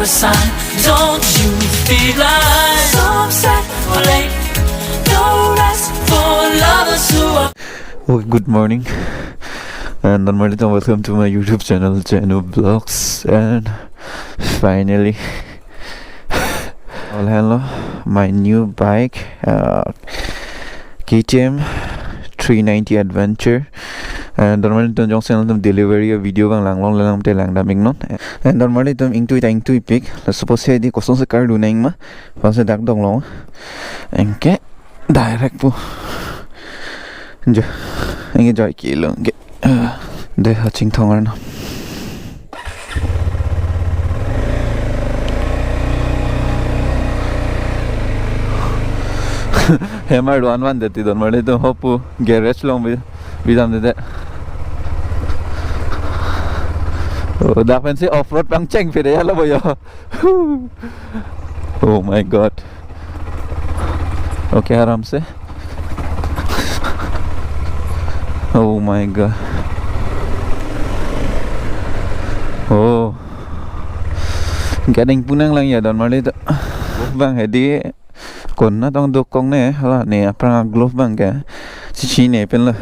sign. Don't you feel like so upset or late? Don't ask for lovers who are. Oh, good morning, and welcome to my YouTube channel, Janu Vlogs. And finally, hello, my new bike, KTM 390 Adventure. And normally tum jong channel tum delivery video bang lang long lang te lang daming non. And normally tum ingtui pick la suppose say di kosong se car du nang ma pa se dak dong long engke direct pu je engke joy ki lo ge de ha ching thong ar na hammer one deti normally tum hopu garage long bidam de oh dak pen si off road bang cheng phi de ya lo boy. Oh my god. Okay, आराम से. Oh my god. Oh, getting punang lang ya don mali to bang hedi kon na tong dok kong ne hala ne apra glove bang ka chi ne pen la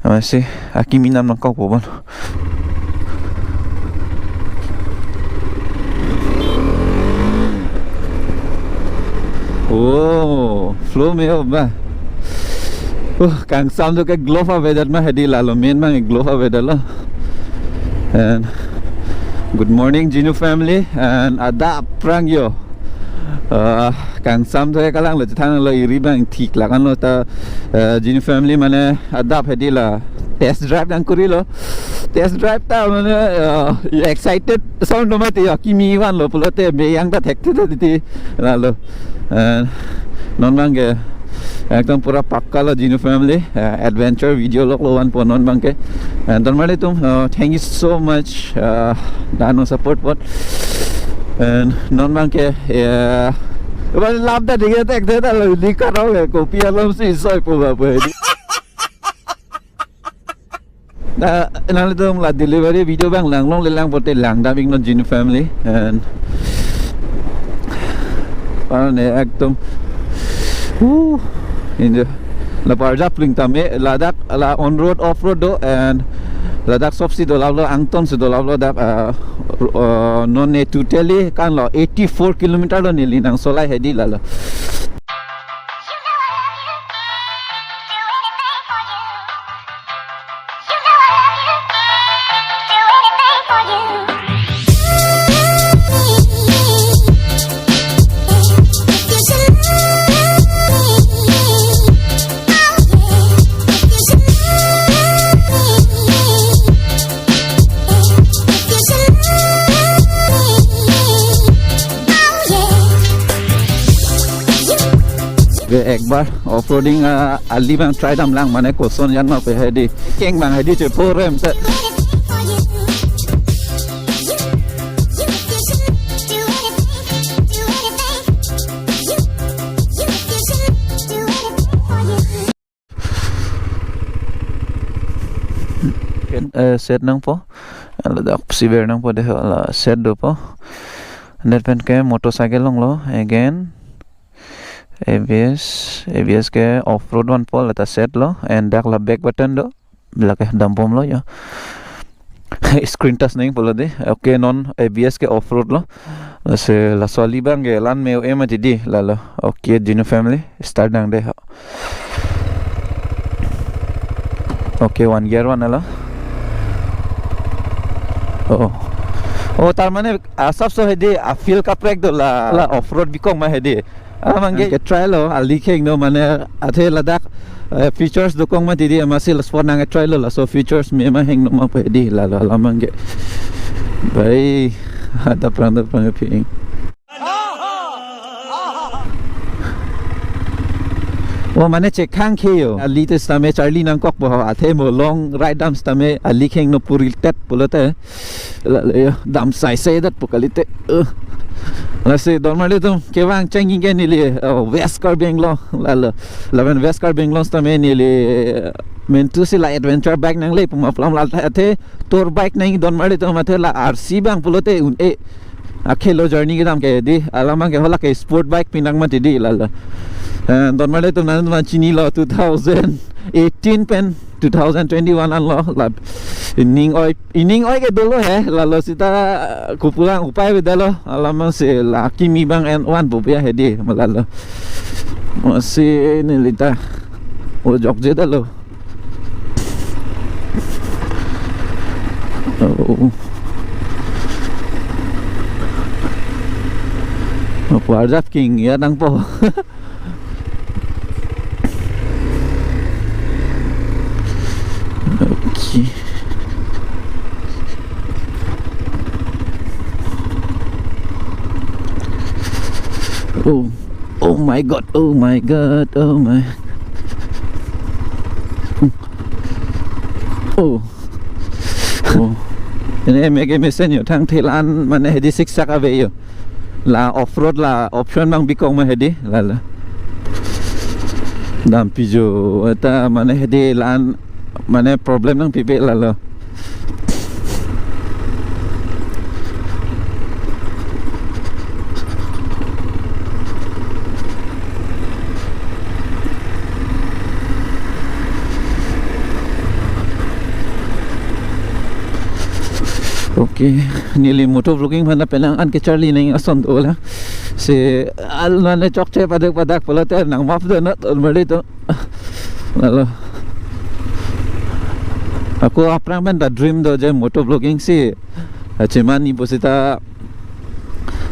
amase akimi nam nang kau po ban. Oh, flow में हो बा. Kang sam तो के glove अवेदर में Heidi लालो main में glove अवेदर La. And good morning Jinu family and ada prang yo. Kang sam तो एक lang lo चिथान लो इरी बang ठीक लाgan lo ta Jinu family माने ada हेडी ला test drive yang kuri lo. Test drive ta माने excited sound no mati ya kimi wan lo pulo te be yang ta thekte ti laalo. Non bangke ekdom pura pakka lo Jinu family adventure video log lo wan po non bangke. And normally tum thank you so much dano support what and non bangke but love that diga tek de lo dikaro copy alom si soi po ba po da nang tum la delivery video bang lang long le lang po te lang da bing non Jinu family. And ekdom in the la parja pling tame ladak la on road off road do and ladak sopsi do lavlo angton se do lavlo da non ne tuteli kan lo 84 km lo nili nang solai hedi lala. एक बार off roading अली बang try dam lang mane koson yan ma pe hedi keng bang hedi che porem se set nang po ala da siber nang po de la set do po net pen ke motorcycle long lo again ABS के off road one pole आता set low and dak la back button दो लगे डंपम लो या screen touch नहीं बोलो दे okay non ABS के off road लो से la soli bang lan में am the La low okay Jinu family start dang they okay one gear one low oh तार माने सब सो है दे feel का break दो ला off road बिकोंग में है दे amangge ke try lo ali kheng no mane athe ladak features do kong ma tidi amasil sport nang try lo la so features me ma heng no ma pe di la lo amangge bai ada prang ping वो माने check खांग खेयो Ali ते स्टामे Charlie नंग Kock बो आथे मो long right डम स्टामे Ali खेंग no Puri TET पुलते दम साइ से दत पुकलिते लसे नॉर्मली तुम केवांग चेंगिंग के निले वेस्ट कार बेंगलो लवन वेस्ट कार बेंगलो स्टामे निले मेंटू से ला एडवेंचर बाइक नंग ले पुमा प्लम ला थे तोर बाइक नहीं नॉर्मली तुम थे ला आरसी बांग पुलते उन ए akhelo journey kita ke di alamang ke hola ke sport bike pinang mati di lala don male tu nan chini lo 2018 pen 2021 an lo la ining oi ke dolo he lalo sita kupulang upai bedalo alamang se laki mi bang and one bopia he di malalo masih ni lita o jogje dalo Puarjat king ya nang po. Okay. Oh my god, oh my god, oh my. Oh. Ini mega mesen yo thang Thailand mane hedi siksak ave yo. La off road la option bang bikong ma hedi la dam pijo eta mane hedi lan mane problem nang pipe la Okay, nili motor vlogging mana penang an ke Charlie nang ason tu lah. Si al nane chokche padak pala ter nang map tu nak almari tu. Lalu aku aprang ben da dream do je motor vlogging si. Cuman ni posita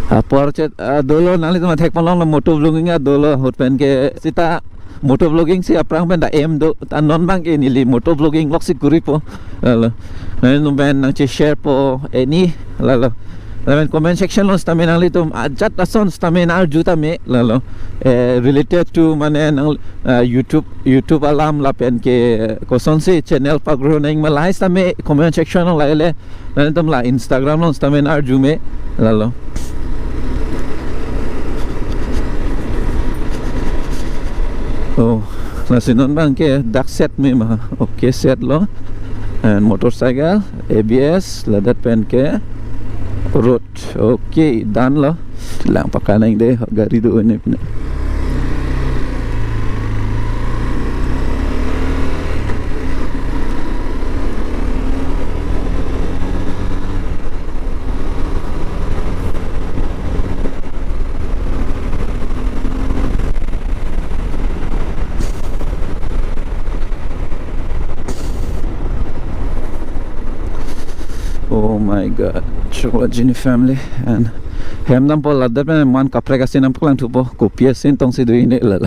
apor chat dolo nali tu mathek palong la motor vlogging a dolo hot pen ke sita motor vlogging si aprang ben da aim do tan non bang ke nili motor vlogging lok si kuripo. Lalu nang ben nang share po any lalu comment section lo stamin ang litum ajat ason stamin al juta me lalu related to mane nang YouTube alam lapen ke koson si channel pagro nang malai stame comment section lo laile nan tum la Instagram lo stamin al jume lalu oh nasinon bang ke dark set me ma okay set lo and motorcycle ABS ladat pen ke road okay done lo lang pakanang de gari do ni pina oh my god chukla jini family and hem nam pol ladda pe man kapre ka sinam plang thupo kopia sin tong si duine la